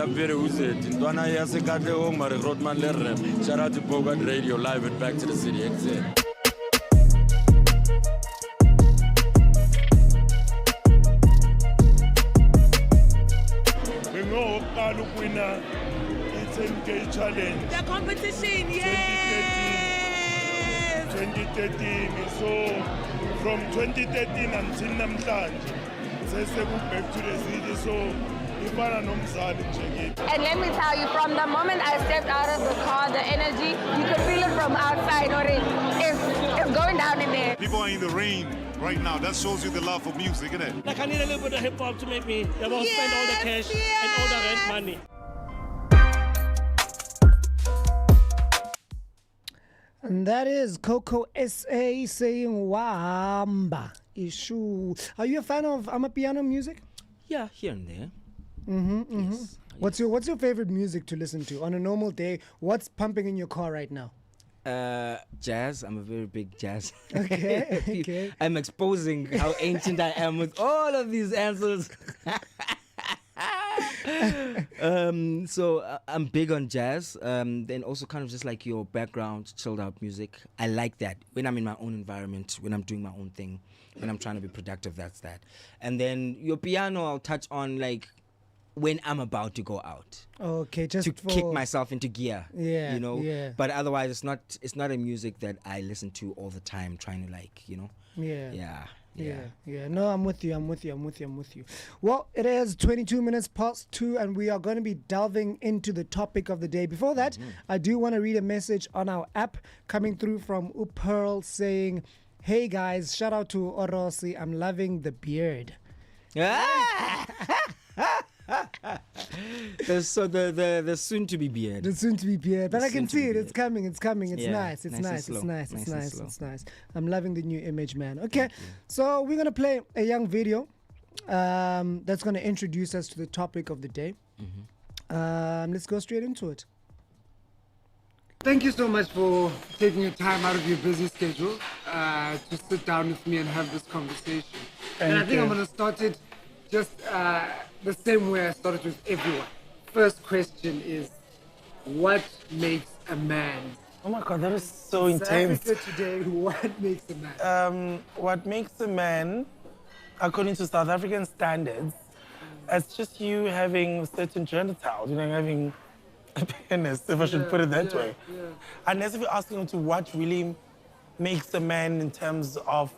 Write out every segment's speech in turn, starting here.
Jabvere Uzet, Dwana Yasekate Omar, Rodman Lerrem. Shout out to Bogart Radio, live and back to the city. XZ. Winner, it's 10K challenge. The competition, yes! 2013. So from 2013 until namhlanje, sesegu back to the city. So ifana nomzali nje. And let me tell you, from the moment I stepped out of the car, the energy, you could feel it from outside already. It's going down in there. People are in the rain right now. That shows you the love for music, isn't it? Like I need a little bit of hip hop to make me spend all the cash and all the rent money. And that is Coco SA saying Wamba Ishu. Are you a fan of Amapiano music? Yeah, here and there. Yes. What's your favorite music to listen to on a normal day? What's pumping in your car right now? Jazz. I'm a very big jazz. Okay. Okay. I'm exposing how ancient I am with all of these answers. So I'm big on jazz. Then also kind of just like your background, chilled out music. I like that when I'm in my own environment, when I'm doing my own thing, when I'm trying to be productive. That's that. And then your piano, I'll touch on like when I'm about to go out. Okay, just to kick myself into gear. Yeah, you know. Yeah. But otherwise, it's not a music that I listen to all the time, trying to like, you know. Yeah. Yeah. No, I'm with you. Well, it is 22 minutes past 2, and we are going to be delving into the topic of the day. Before that, I do want to read a message on our app coming through from Upearl saying, "Hey guys, shout out to Oros. I'm loving the beard." So the soon to be beard. The soon to be beard. But I can see it. It's coming. It's Yeah, nice. It's nice. nice. It's nice. I'm loving the new image, man. Okay. So we're gonna play a young video that's gonna introduce us to the topic of the day. Let's go straight into it. Thank you so much for taking your time out of your busy schedule to sit down with me and have this conversation. And I think I'm gonna start it just the same way I started with everyone. First question is, what makes a man? Oh my God, that is so intense. South Africa today, what makes a man? What makes a man, according to South African standards, it's just you having certain genitals, having a penis, if I should put it that way. Yeah. Unless if you're asking to what really makes a man in terms of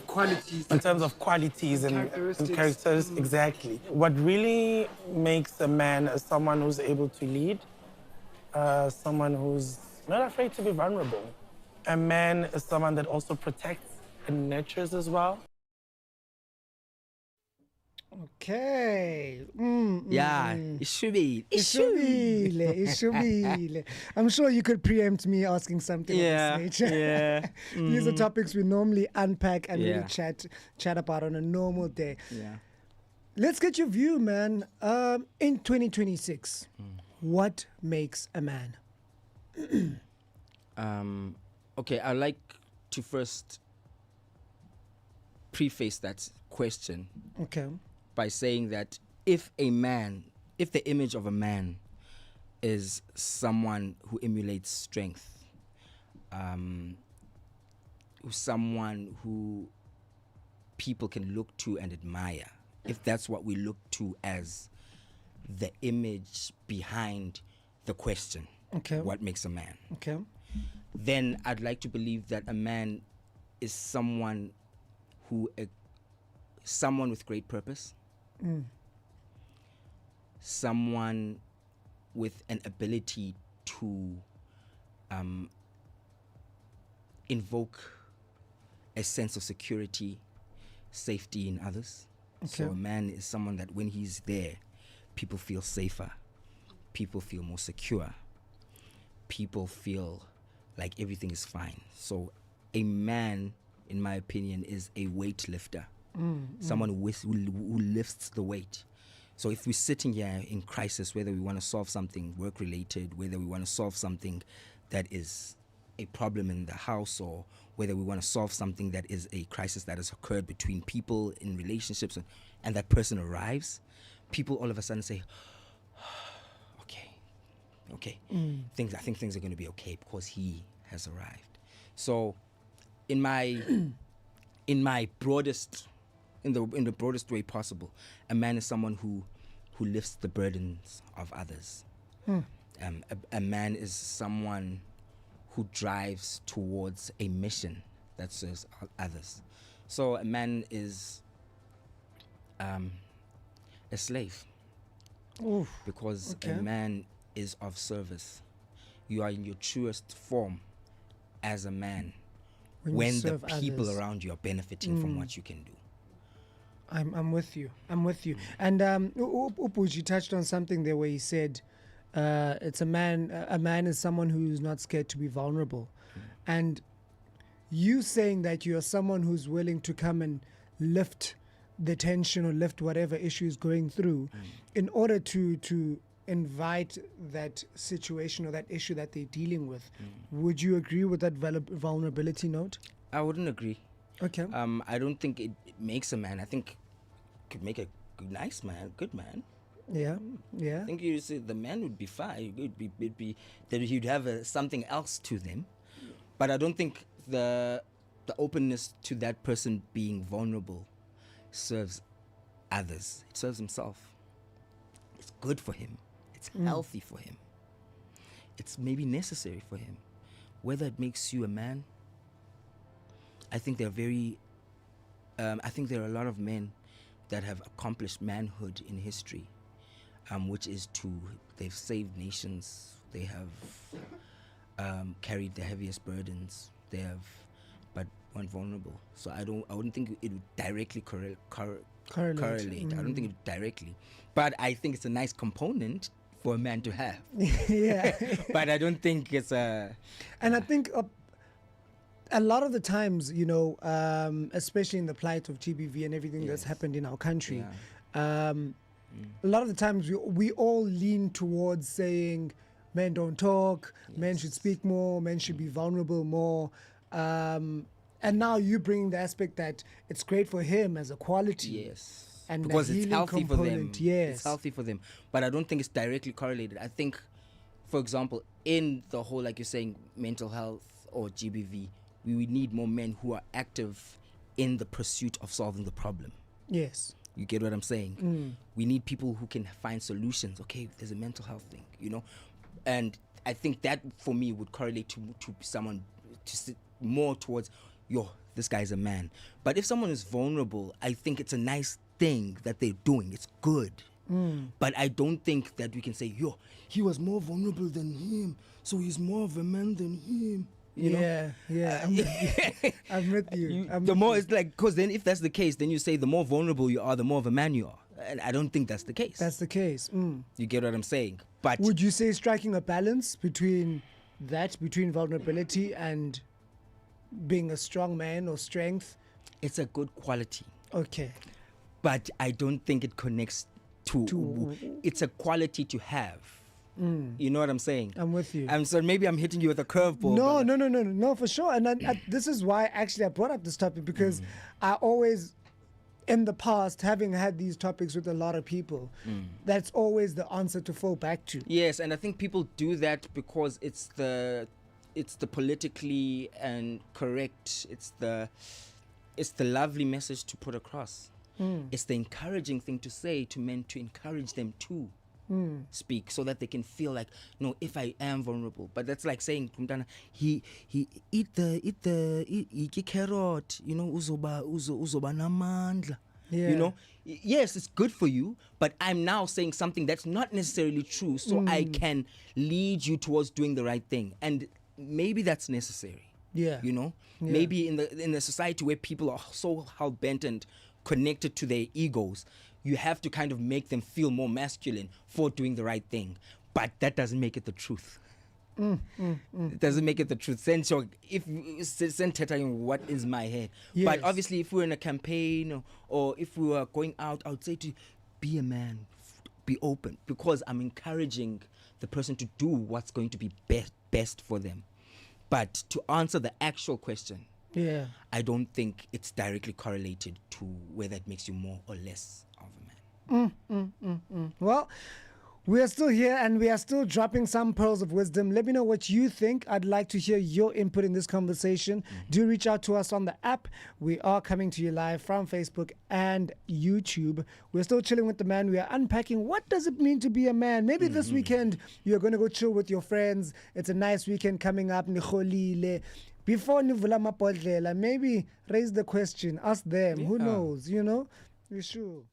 qualities. In terms of qualities and characteristics, exactly. What really makes a man is someone who's able to lead, someone who's not afraid to be vulnerable. A man is someone that also protects and nurtures as well. Okay. Yeah, it should be. I'm sure you could preempt me asking something of this nature. Yeah. These are topics we normally unpack and really chat about on a normal day. Yeah. Let's get your view, man. In 2026, what makes a man? Okay, I'd like to first preface that question. Okay. By saying that if the image of a man is someone who emulates strength, someone who people can look to and admire, if that's what we look to as the image behind the question, what makes a man? Okay. Then I'd like to believe that a man is someone with great purpose. Someone with an ability to invoke a sense of security, safety in others. So a man is someone that when he's there, people feel safer, people feel more secure, people feel like everything is fine. So a man, in my opinion, is a weightlifter. Someone who lifts the weight. So if we're sitting here in crisis, whether we want to solve something work-related, whether we want to solve something that is a problem in the house, or whether we want to solve something that is a crisis that has occurred between people in relationships, and that person arrives, people all of a sudden say, Okay, I think things are going to be okay because he has arrived. So, in my broadest, in the broadest way possible, a man is someone who lifts the burdens of others. A man is someone who drives towards a mission that serves others. So a man is a slave. Oof, because okay. a man is of service. You are in your truest form as a man when the serve people others. around you are benefiting from what you can do. I'm with you. And Upuji touched on something there where he said, "It's a man. A man is someone who's not scared to be vulnerable." And you saying that you're someone who's willing to come and lift the tension or lift whatever issue is going through, in order to invite that situation or that issue that they're dealing with. Would you agree with that vulnerability note? I wouldn't agree. Okay. I don't think it makes a man. I think it could make a nice man, good man. Yeah. I think you see the man would be fine. It'd be that he'd have something else to them. But I don't think the openness to that person being vulnerable serves others. It serves himself. It's good for him. It's healthy for him. It's maybe necessary for him. Whether it makes you a man, I think there are a lot of men that have accomplished manhood in history, which is they've saved nations, they have carried the heaviest burdens, but weren't vulnerable. So I wouldn't think it would directly correlate. I don't think it directly, but I think it's a nice component for a man to have. Yeah. But I don't think it's a. And I think a lot of the times, especially in the plight of GBV and everything that's happened in our country, a lot of the times we all lean towards saying men don't talk, men should speak more, men should be vulnerable more. And now you bring the aspect that it's great for him as a quality. Yes. And because the it's healing healthy for them. component, yes. It's healthy for them. But I don't think it's directly correlated. I think, for example, in the whole, like you're saying, mental health or GBV, we would need more men who are active in the pursuit of solving the problem. Yes. You get what I'm saying? We need people who can find solutions. Okay, there's a mental health thing, And I think that, for me, would correlate to someone to sit more towards, this guy's a man. But if someone is vulnerable, I think it's a nice thing that they're doing. It's good. But I don't think that we can say, he was more vulnerable than him, so he's more of a man than him. Yeah. I'm with you. It's like, because then if that's the case, then you say the more vulnerable you are, the more of a man you are. And I don't think that's the case. That's the case. You get what I'm saying? But would you say striking a balance between vulnerability and being a strong man or strength? It's a good quality. Okay. But I don't think it connects to it's a quality to have. You know what I'm saying? I'm with you. So maybe I'm hitting you with a curveball. No, for sure. And this is why actually I brought up this topic, because I always, in the past, having had these topics with a lot of people, that's always the answer to fall back to. Yes, and I think people do that because it's the politically and correct. It's the lovely message to put across. It's the encouraging thing to say to men, to encourage them to speak, so that they can feel like, no, if I am vulnerable. But that's like saying, he eat the carrot, uzoba namandla. Yeah. Yes, it's good for you, but I'm now saying something that's not necessarily true, so I can lead you towards doing the right thing. And maybe that's necessary. Yeah. Maybe in the society where people are so hell-bent and connected to their egos, you have to kind of make them feel more masculine for doing the right thing. But that doesn't make it the truth. It doesn't make it the truth. So if what is my head? Yes. But obviously, if we're in a campaign or if we were going out, I would say to be a man, be open, because I'm encouraging the person to do what's going to be best for them. But to answer the actual question, I don't think it's directly correlated to whether it makes you more or less of a man. Well, We are still here and we are still dropping some pearls of wisdom. Let me know what you think. I'd like to hear your input in this conversation. Do reach out to us on the app. We are coming to you live from Facebook and YouTube. We're still chilling with the man. We are unpacking what does it mean to be a man. Maybe this weekend you're going to go chill with your friends. It's a nice weekend coming up. Nikholile. Before nivula mapodlela, maybe raise the question. Ask them. Who knows? You know? You sure?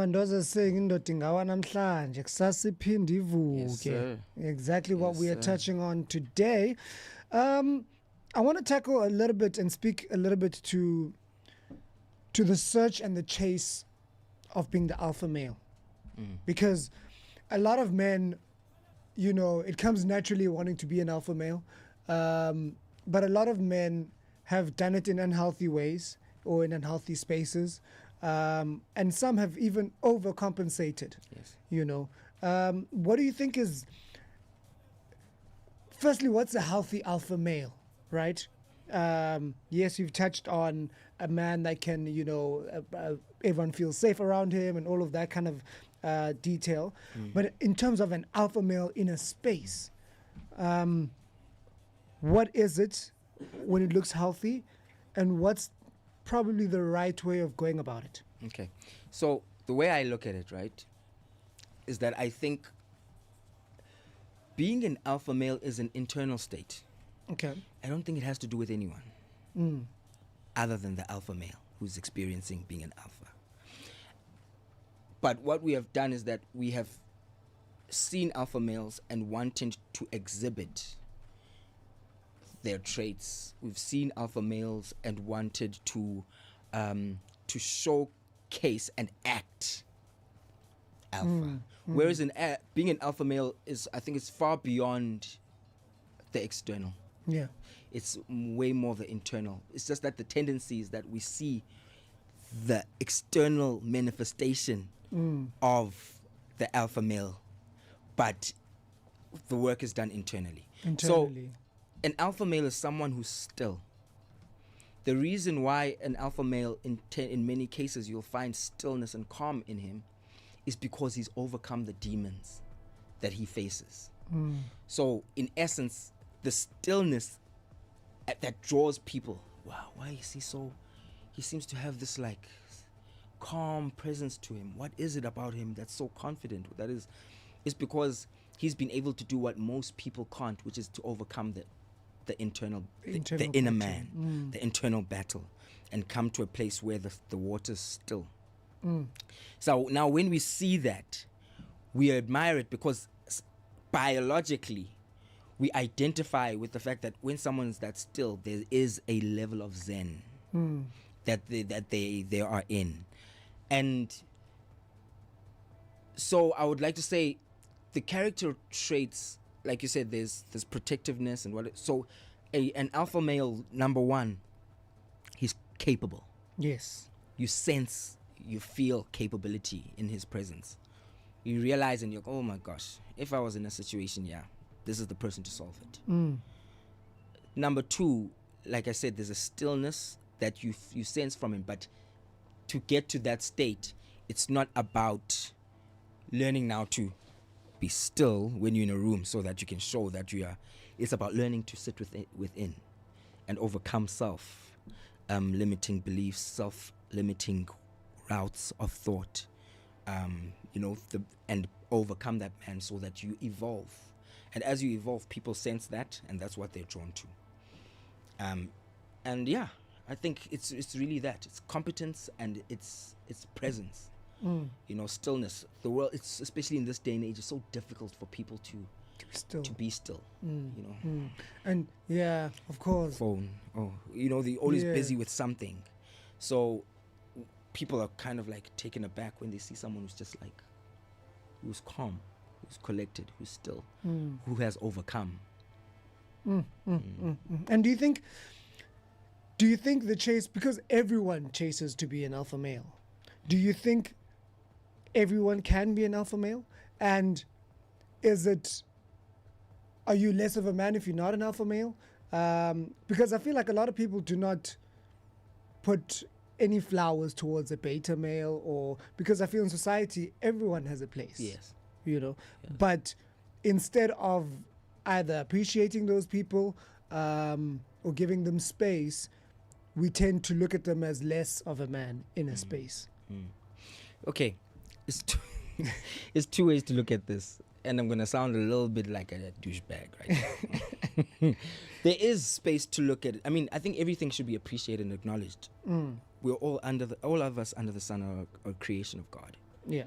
Mandoza is saying indoda ingawa namhlanje kusasa iphinde ivuke. sir. Exactly what Yes, we are sir. touching on today. I want to tackle a little bit and speak a little bit to the search and the chase of being the alpha male. Because a lot of men, you know, it comes naturally wanting to be an alpha male. But a lot of men have done it in unhealthy ways or in unhealthy spaces. And some have even overcompensated, Yes. you know. What do you think is, firstly, what's a healthy alpha male, right? Yes, you've touched on a man that can, you know, everyone feels safe around him and all of that kind of detail. But in terms of an alpha male in a space, what is it when it looks healthy, and what's probably the right way of going about it? Okay. So the way I look at it, right, is that I think being an alpha male is an internal state. Okay. I don't think it has to do with anyone other than the alpha male who's experiencing being an alpha. But what we have done is that we have seen alpha males and wanted to exhibit their traits. We've seen alpha males and wanted to showcase and act alpha. Whereas being an alpha male is, I think, it's far beyond the external. Yeah. It's way more the internal. It's just that the tendency is that we see the external manifestation of the alpha male, but the work is done internally. Internally. So an alpha male is someone who's still. The reason why an alpha male, in many cases, you'll find stillness and calm in him is because he's overcome the demons that he faces. So in essence, the stillness that draws people. Wow, why is he so? He seems to have this like calm presence to him. What is it about him that's so confident? That is, it's because he's been able to do what most people can't, which is to overcome the internal, the inner man, the internal battle, and come to a place where the water's still. So now when we see that, we admire it because biologically we identify with the fact that when someone's that still, there is a level of zen that they are in. And so I would like to say the character traits, like you said, there's protectiveness and what. So an alpha male, number one, he's capable. Yes. You sense, you feel capability in his presence. You realize and you're like, oh my gosh, if I was in a situation, this is the person to solve it. Number two, like I said, there's a stillness that you sense from him. But to get to that state, it's not about learning now to be still when you're in a room so that you can show that you are. It's about learning to sit within and overcome self-limiting beliefs, self-limiting routes of thought, and overcome that, man, so that you evolve. And as you evolve, people sense that, and that's what they're drawn to. And yeah, I think it's really that. It's competence and it's presence. Stillness. The world, it's especially in this day and age, it's so difficult for people to be still. And yeah, of course. Phone. They're always busy with something. So people are kind of like taken aback when they see someone who's just like, who's calm, who's collected, who's still, who has overcome. And do you think the chase, because everyone chases to be an alpha male, do you think everyone can be an alpha male? And are you less of a man if you're not an alpha male? Because I feel like a lot of people do not put any flowers towards a beta male, or because I feel in society everyone has a place. Yes. But instead of either appreciating those people or giving them space, we tend to look at them as less of a man in a space. Okay, it's two ways to look at this, and I'm gonna sound a little bit like a douchebag right now. There is space to look at it. I mean, I think everything should be appreciated and acknowledged. We're all of us under the sun are a creation of God. Yeah.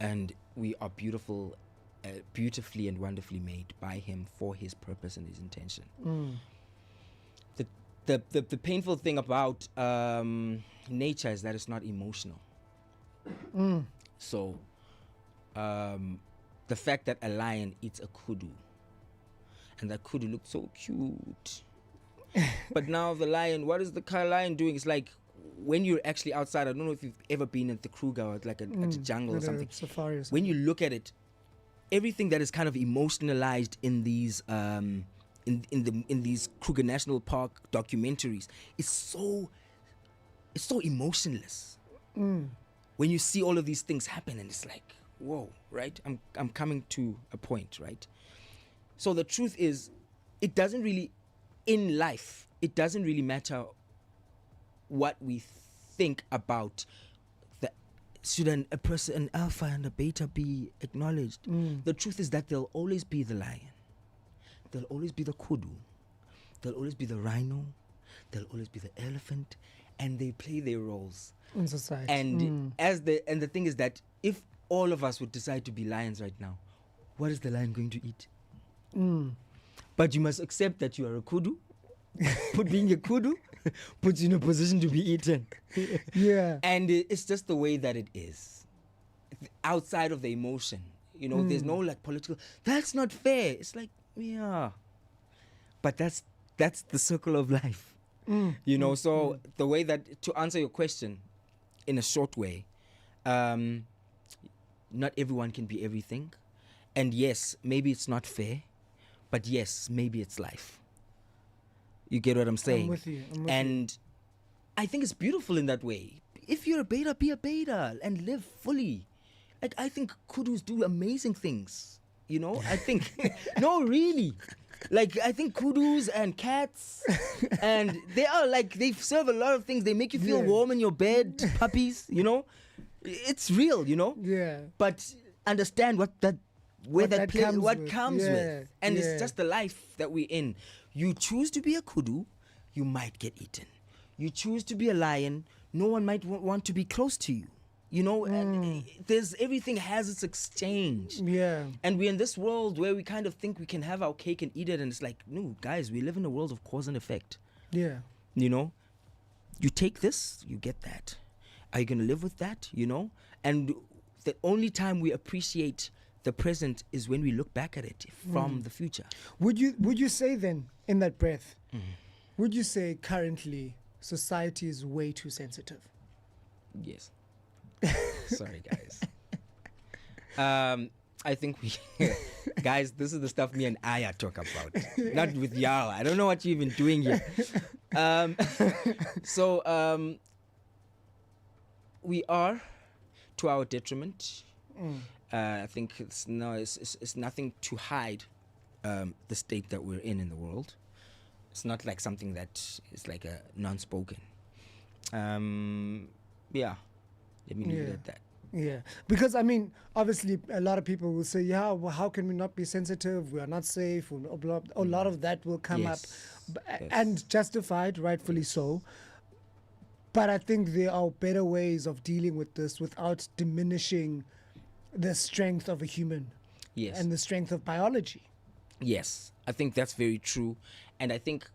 And we are beautifully and wonderfully made by him for his purpose and his intention. The painful thing about nature is that it's not emotional. So the fact that a lion eats a kudu, and that kudu looked so cute, but now the lion, what is the lion doing? It's like when you're actually outside, I don't know if you've ever been at the Kruger or like at the jungle or something. Safari or something. When you look at it, everything that is kind of emotionalized in these in these Kruger National Park documentaries is so emotionless. When you see all of these things happen, and it's like, whoa, right? I'm coming to a point, right? So the truth is, it doesn't really, in life, it doesn't really matter what we think about should an alpha and a beta be acknowledged. The truth is that there'll always be the lion, there'll always be the kudu, there'll always be the rhino, there'll always be the elephant, and they play their roles in society. And the thing is that if all of us would decide to be lions right now, what is the lion going to eat? But you must accept that you are a kudu. Being a kudu puts you in a position to be eaten. Yeah. And it's just the way that it is. Outside of the emotion, there's no like political, that's not fair. It's like, yeah. But that's the circle of life. So the way that, to answer your question in a short way, not everyone can be everything. And yes, maybe it's not fair, but yes, maybe it's life. You get what I'm saying? I'm with you. And I think it's beautiful in that way. If you're a beta, be a beta and live fully. Like, I think kudus do amazing things. I think, no, really. Like, I think kudus and cats, and they serve a lot of things. They make you feel warm in your bed, puppies, It's real, Yeah. But understand what comes with. And Yeah. it's just the life that we're in. You choose to be a kudu, you might get eaten. You choose to be a lion, no one might want to be close to you. And everything has its exchange. Yeah. And we're in this world where we kind of think we can have our cake and eat it, and it's like, no, guys, we live in a world of cause and effect. Yeah. You take this, you get that. Are you going to live with that? And the only time we appreciate the present is when we look back at it from the future. Would you say then, in that breath, would you say currently society is way too sensitive? Yes. Sorry, guys. I think guys, this is the stuff me and Aya talk about, not with y'all. I don't know what you're even doing here. We are to our detriment. I think it's nothing to hide the state that we're in the world. It's not like something that is like a non-spoken. Let me leave it at that. Yeah, because obviously a lot of people will say, yeah, well, how can we not be sensitive? We are not safe. A lot of that will come up, and justified, rightfully so. But I think there are better ways of dealing with this without diminishing the strength of a human. Yes. And the strength of biology. Yes, I think that's very true. And I think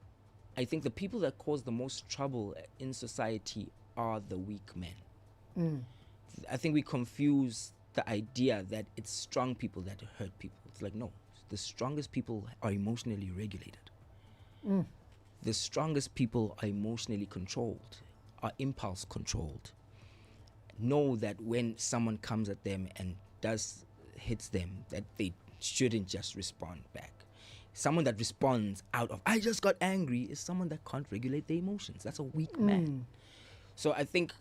the people that cause the most trouble in society are the weak men. I think we confuse the idea that it's strong people that hurt people. It's like, no, the strongest people are emotionally regulated. The strongest people are emotionally controlled, are impulse controlled. Know that when someone comes at them and hits them, that they shouldn't just respond back. Someone that responds out of, I just got angry, is someone that can't regulate their emotions. That's a weak man. So I think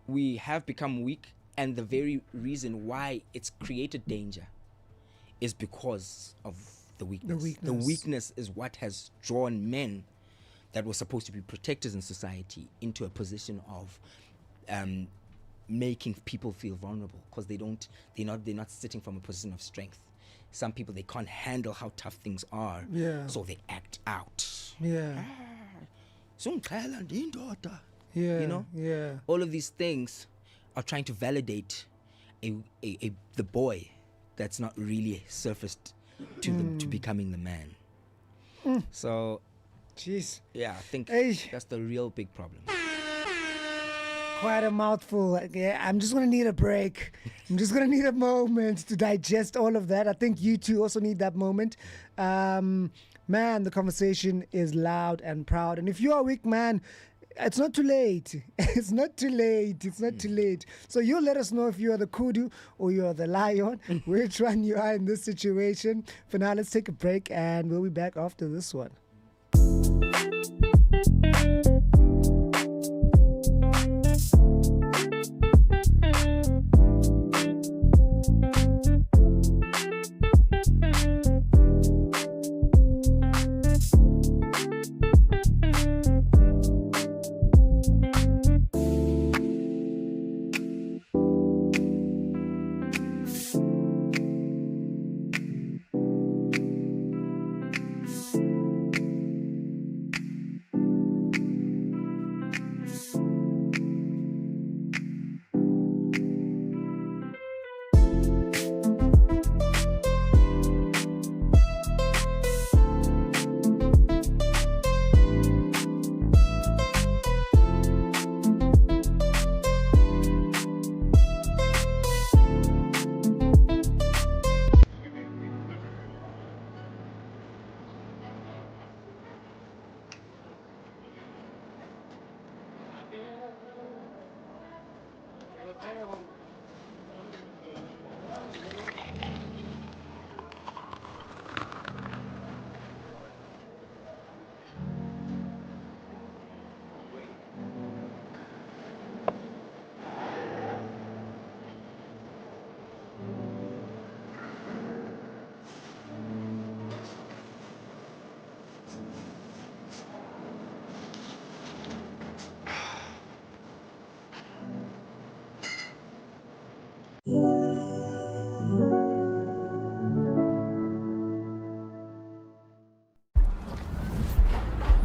we have become weak, and the very reason why it's created danger is because of the weakness. The weakness is what has drawn men that were supposed to be protectors in society into a position of making people feel vulnerable, because they're not sitting from a position of strength. Some people, they can't handle how tough things are, so they act out. All of these things are trying to validate the boy that's not really surfaced to becoming the man. So, jeez, yeah, I think that's the real big problem. Quite a mouthful. Yeah, I'm just gonna need a break. I'm just gonna need a moment to digest all of that. I think you two also need that moment. Man, the conversation is loud and proud. And if you are weak, man, it's not too late. It's not too late. It's not too late. So you let us know if you are the kudu or you are the lion, which one you are in this situation. For now, let's take a break and we'll be back after this one.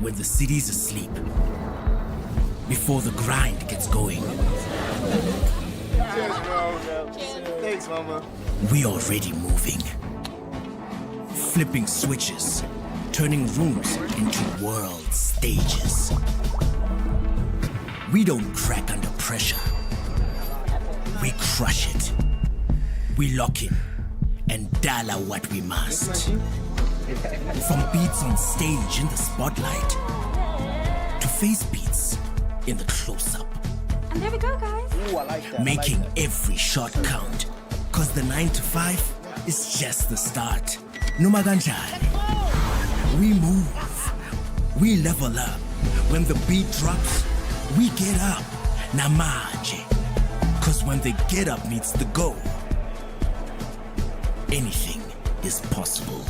When the city's asleep, before the grind gets going. Thanks, Mama. We already moving. Flipping switches, turning rooms into world stages. We don't crack under pressure. We crush it. We lock in and dollar what we must. From beats on stage in the spotlight to face beats in the close-up. And there we go, guys. Ooh, I like that. Making every shot count. Cause the 9 to 5 is just the start. Numaganjani. We move. We level up. When the beat drops, we get up. Namaje. Cause when the get up meets the go, anything is possible.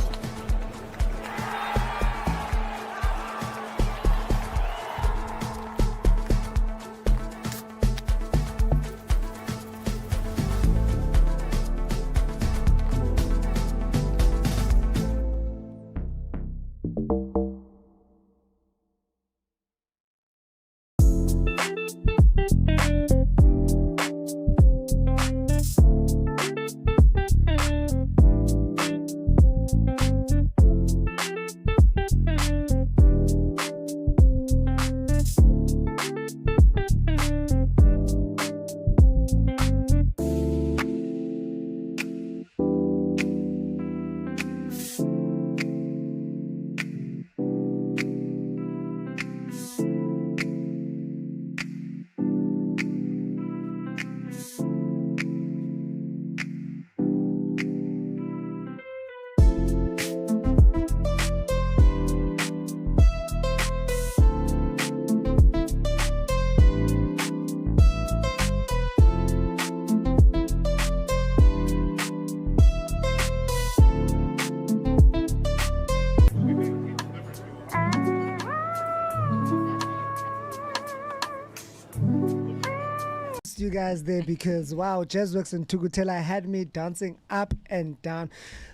You guys there because wow, Jazzworks and Tugutela had me dancing up and down.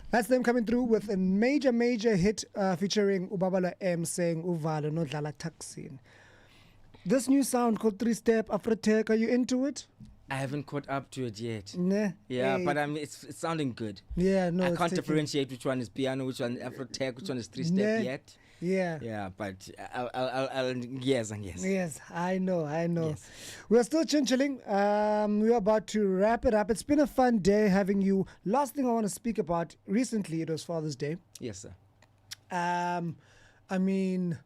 That's them coming through with a major hit featuring Ubabala M saying Uvalo no dlala taxin. This new sound called 3-Step Afrotech, are you into it? I haven't caught up to it yet. Nah. Yeah, Hey. but it's sounding good. Yeah, no. I it's can't taking- differentiate which one is piano, which one Afro tech, which one is 3-step Nah. yet. Yeah. Yeah, but I'll yes and yes. Yes, I know. Yes. We're still chinchilling. We're about to wrap it up. It's been a fun day having you. Last thing I want to speak about, recently it was Father's Day. Yes, sir. I mean,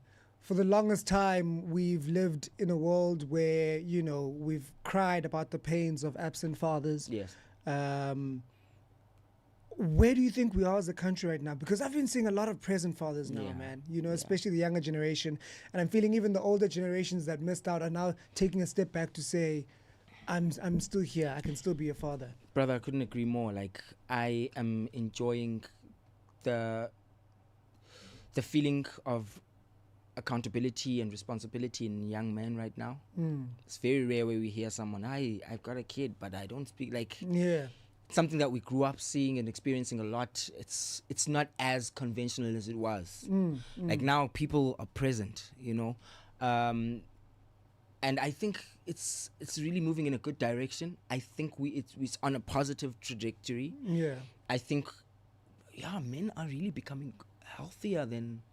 for the longest time, we've lived in a world where, you know, we've cried about the pains of absent fathers. Yes. Where do you think we are as a country right now? Because I've been seeing a lot of present fathers now, Yeah. man. You know, especially the younger generation. And I'm feeling even the older generations that missed out are now taking a step back to say, I'm still here. I can still be a father. Brother, I couldn't agree more. Like, I am enjoying the feeling of accountability and responsibility in young men right now. It's very rare where we hear someone, I've got a kid, but I don't speak. Like, Yeah. something that we grew up seeing and experiencing a lot. It's not as conventional as it was. Like, now people are present, you know. And I think it's really moving in a good direction. I think it's on a positive trajectory. Yeah. I think, men are really becoming healthier than.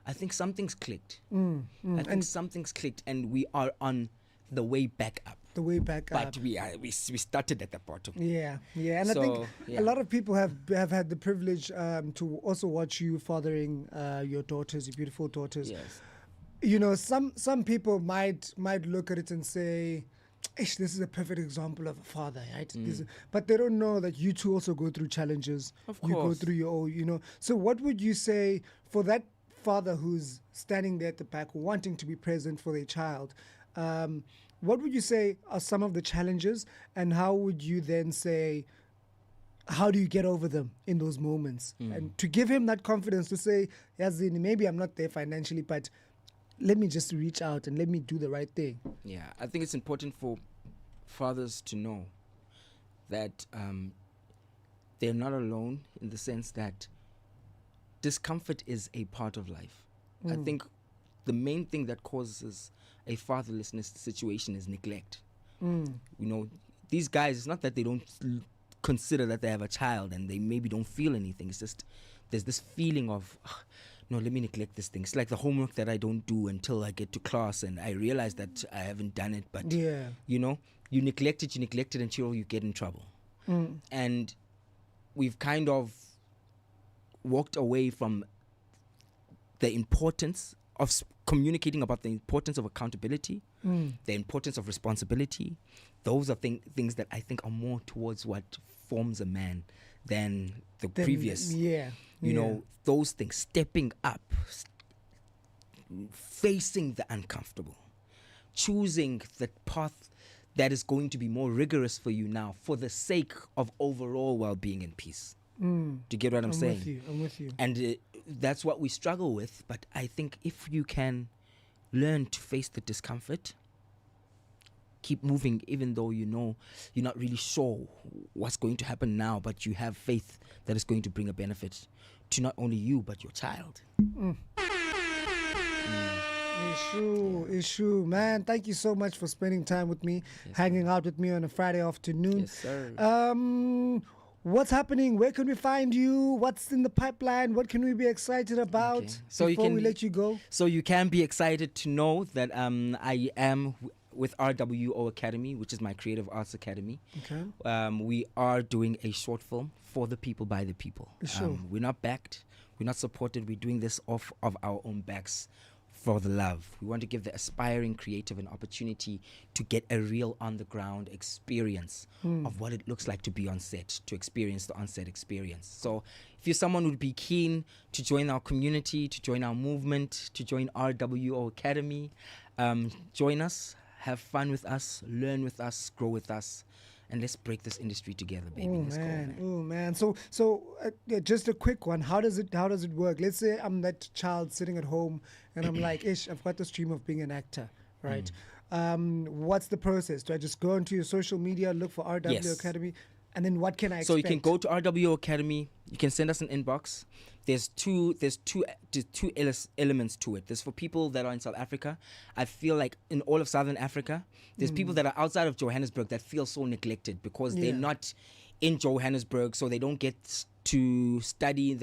I think something's clicked. I think something's clicked, and we are on the way back up. The way back up. But we started at the bottom. Yeah, and So, I think yeah. a lot of people have had the privilege to also watch you fathering your daughters, your beautiful daughters. Yes. You know, some people might look at it and say, "Ish, this is a perfect example of a father," right? But they don't know that you two also go through challenges. Of You go course. through your own, you know. So what would you say for that father who's standing there at the back wanting to be present for their child? What would you say are some of the challenges, and how would you then say, how do you get over them in those moments? And to give him that confidence to say, Yazini, maybe I'm not there financially, but let me just reach out and let me do the right thing. Yeah, I think it's important for fathers to know that they're not alone, in the sense that discomfort is a part of life. I think the main thing that causes a fatherlessness situation is neglect. You know, these guys, it's not that they don't consider that they have a child and they maybe don't feel anything. It's just there's this feeling of, no, let me neglect this thing. It's like the homework that I don't do until I get to class and I realize that I haven't done it. But, you know, you neglect it until you get in trouble. And we've kind of walked away from the importance of communicating about the importance of accountability, the importance of responsibility. Those are things that I think are more towards what forms a man than the previous. You know, those things, stepping up, facing the uncomfortable, choosing the path that is going to be more rigorous for you now for the sake of overall well-being and peace. Do you get what I'm saying? I'm with you. And that's what we struggle with. But I think if you can learn to face the discomfort, keep moving, even though you know you're not really sure what's going to happen now, but you have faith that it's going to bring a benefit to not only you, but your child. Issue, man. Thank you so much for spending time with me, hanging out with me on a Friday afternoon. Yes, sir. What's happening? Where can we find you? What's in the pipeline? What can we be excited about before we let you go? So you can be excited to know that I am with RWO Academy, which is my creative arts academy. Okay. We are doing a short film for the people, by the people. Sure. We're not backed. We're not supported. We're doing this off of our own backs for the love. We want to give the aspiring creative an opportunity to get a real on-the-ground experience of what it looks like to be on set, to experience the on-set experience. So if you're someone who would be keen to join our community, to join our movement, to join RWO Academy, join us, have fun with us, learn with us, grow with us, and let's break this industry together, baby. Let's go, man. Oh man. So just a quick one. How does it work? Let's say I'm that child sitting at home and I'm like, Ish, I've got this dream of being an actor, right? What's the process? Do I just go into your social media, look for RW Yes. Academy? And then what can I expect? So you can go to RWO Academy. You can send us an inbox. There's two elements to it. There's for people that are in South Africa. I feel like in all of Southern Africa, there's people that are outside of Johannesburg that feel so neglected because they're not in Johannesburg, so they don't get to study in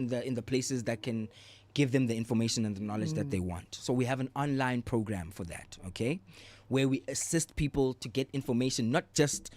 the places that can give them the information and the knowledge that they want. So we have an online program for that, okay, where we assist people to get information, not just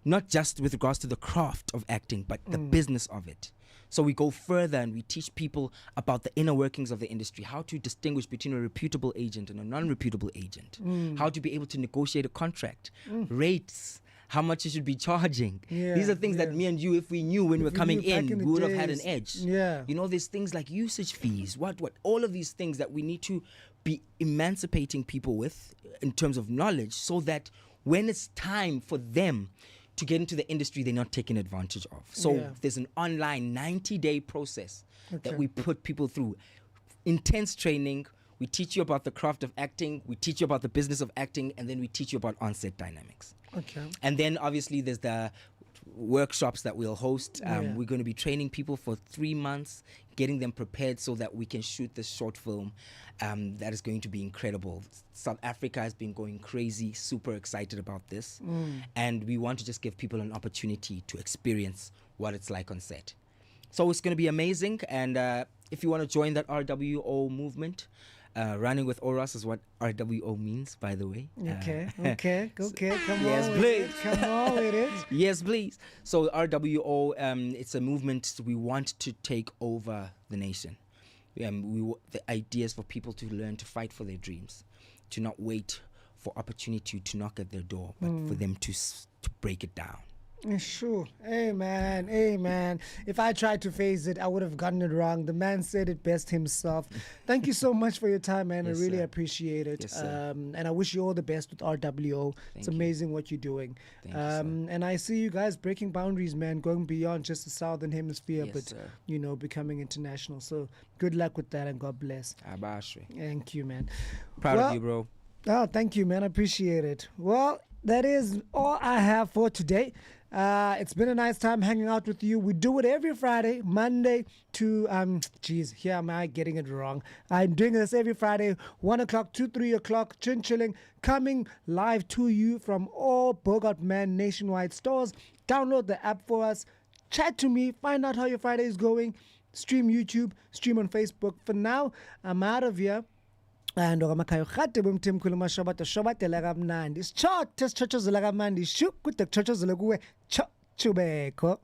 with regards to the craft of acting, but the business of it. So we go further and we teach people about the inner workings of the industry, how to distinguish between a reputable agent and a non-reputable agent, how to be able to negotiate a contract, rates, how much you should be charging. These are things that me and you, if we knew when we were coming in, we would have had an edge. You know, there's things like usage fees, what, all of these things that we need to be emancipating people with in terms of knowledge, so that when it's time for them to get into the industry, they're not taken advantage of. So there's an online 90-day process that we put people through. Intense training. We teach you about the craft of acting. We teach you about the business of acting. And then we teach you about on-set dynamics. And then obviously there's the workshops that we'll host. We're going to be training people for 3 months, getting them prepared so that we can shoot this short film that is going to be incredible. South Africa has been going crazy, super excited about this. And we want to just give people an opportunity to experience what it's like on set. So it's going to be amazing. And if you want to join that RWO movement, running with Oros is what RWO means, by the way. Okay. Come yes, on please. with it. Come on with it. Yes, please. So RWO, it's a movement we want to take over the nation. The idea is for people to learn to fight for their dreams, to not wait for opportunity to knock at their door, but for them to break it down. Sure. Amen. If I tried to phrase it, I would have gotten it wrong. The man said it best himself. Thank you so much for your time, man. Yes, I really sir. appreciate it. Yes, sir. And I wish you all the best with RWO. It's amazing what you're doing. Thank you, sir. And I see you guys breaking boundaries, man, going beyond just the Southern Hemisphere, Yes, but, sir. you know, becoming international. So good luck with that and God bless. Abashwe. Thank you, man. Proud of you, bro. Oh, thank you, man. I appreciate it. Well, that is all I have for today. It's been a nice time hanging out with you. We do it every Friday, Monday to, here am I getting it wrong. I'm doing this every Friday, 1 o'clock to 3 o'clock, chilling, coming live to you from all Bogart Man nationwide stores. Download the app for us. Chat to me. Find out how your Friday is going. Stream YouTube. Stream on Facebook. For now, I'm out of here. And Makayi khate bumthimkhulu mashobata shobatela kamnandi. Sichothe sichochozela kamnandi. Shu kude kuchochozela kuwe. Chubeko.